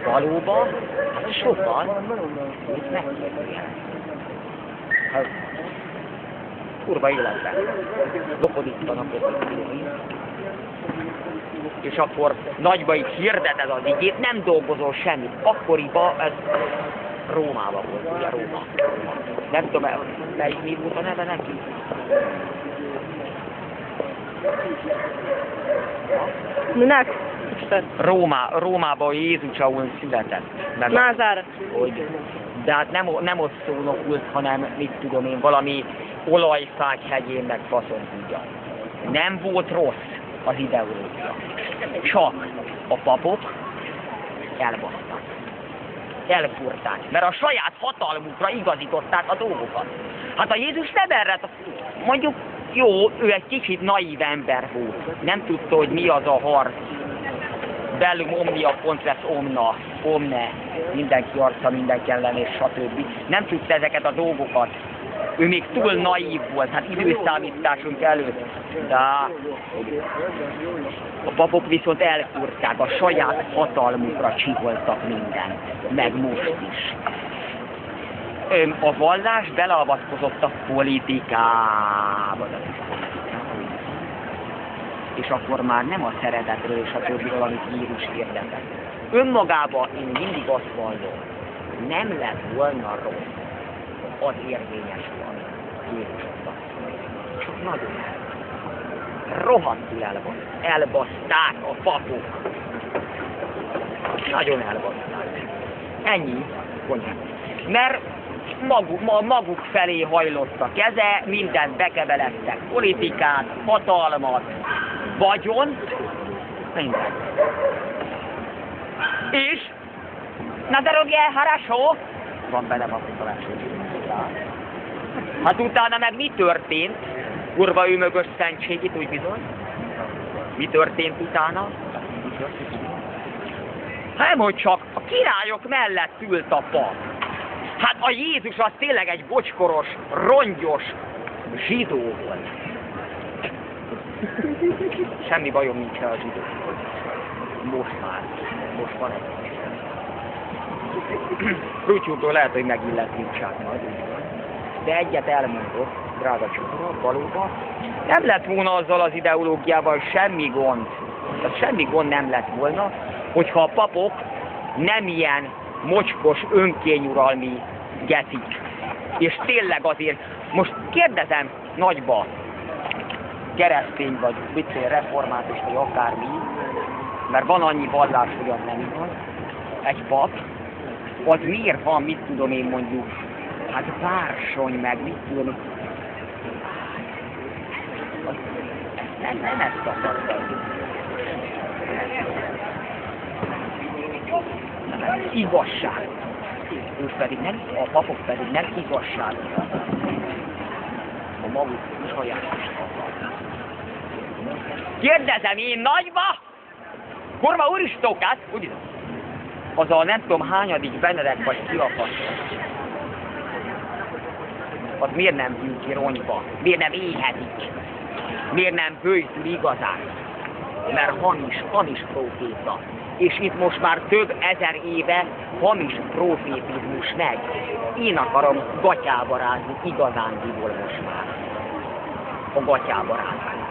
valóban, hát sokan őt megkérdőjelezték. Hát, kurva életben. Lopodítanak és akkor nagyba itt hirdeted az igét, nem dolgozol semmit. Akkoriban ez Rómában volt, ugye Róma. Nem tudom, mi volt a neve neki? Minek? Rómában Jézus ahol született. Názáret. De hát nem ott szónokult, hanem mit tudom én, valami olajfák hegyén meg faszon tudja. Nem volt rossz az ideológia. Csak a papok elbasztak. Elfurták, mert a saját hatalmukra igazították a dolgokat. Hát a Jézus nem erre, mondjuk jó, ő egy kicsit naív ember volt. Nem tudta, hogy mi az a harc. Bellum omnia contres omna, omne, mindenki arca, mindenki ellen és stb. Nem tudta ezeket a dolgokat. Ő még túl naív volt, hát időszámításunk előtt. De a papok viszont elfúrták, a saját hatalmukra csiholtak mindent, meg most is. A vallás beleavatkozott a politikába. És akkor már nem a szeretetről és a többiről, amit Jézus hirdetett. Önmagában én mindig azt mondom, nem lett volna rossz az érvényes van Jézusnak. Csak nagyon rohadtul elbaszták a papok. Nagyon elbaszták. Ennyi, konyhák. Mert maguk felé hajlott a keze, mindent bekeveredtek, politikát, hatalmat, vagyont, mindent. És, na dorogie, harasó, van benne papítolás. Hát utána meg mi történt? Kurva ő mögös szentségit, úgy bizony. Mi történt utána? Nem, hogy csak a királyok mellett ült a pap. Hát a Jézus az tényleg egy bocskoros, rongyos zsidó volt. Semmi bajom nincs a zsidó. Most már. Most van egy. Rúcsútól lehet, hogy megilletnítsák majd. De egyet elmondok, drága csukorok, valóban. Nem lett volna azzal az ideológiával semmi gond. Tehát semmi gond nem lett volna, hogyha a papok nem ilyen mocskos, önkényuralmi gecik. És tényleg azért, most kérdezem nagyba, keresztény vagy, református vagy akármi, mert van annyi vallás, hogy az nem igaz, egy pap, az miért van, mit tudom én mondjuk, hát vársony meg, mit tudom, nem ezt akartam. Igazság. Ők pedig nem, a papok pedig nem igazság. A maguk sajátos akarnak. Kérdezem én nagyba! Kurva úristókát, úgy az a nem tudom hányadik Benedek vagy kilapassat. Az miért nem hűl ki rongyba? Miért nem éhezik? Miért nem bőjtül igazán? Mert hamis proféta. És itt most már több ezer éve hamis profétizmus megy. Én akarom gatyába rázni igazándiból most már. A gatyába rázni.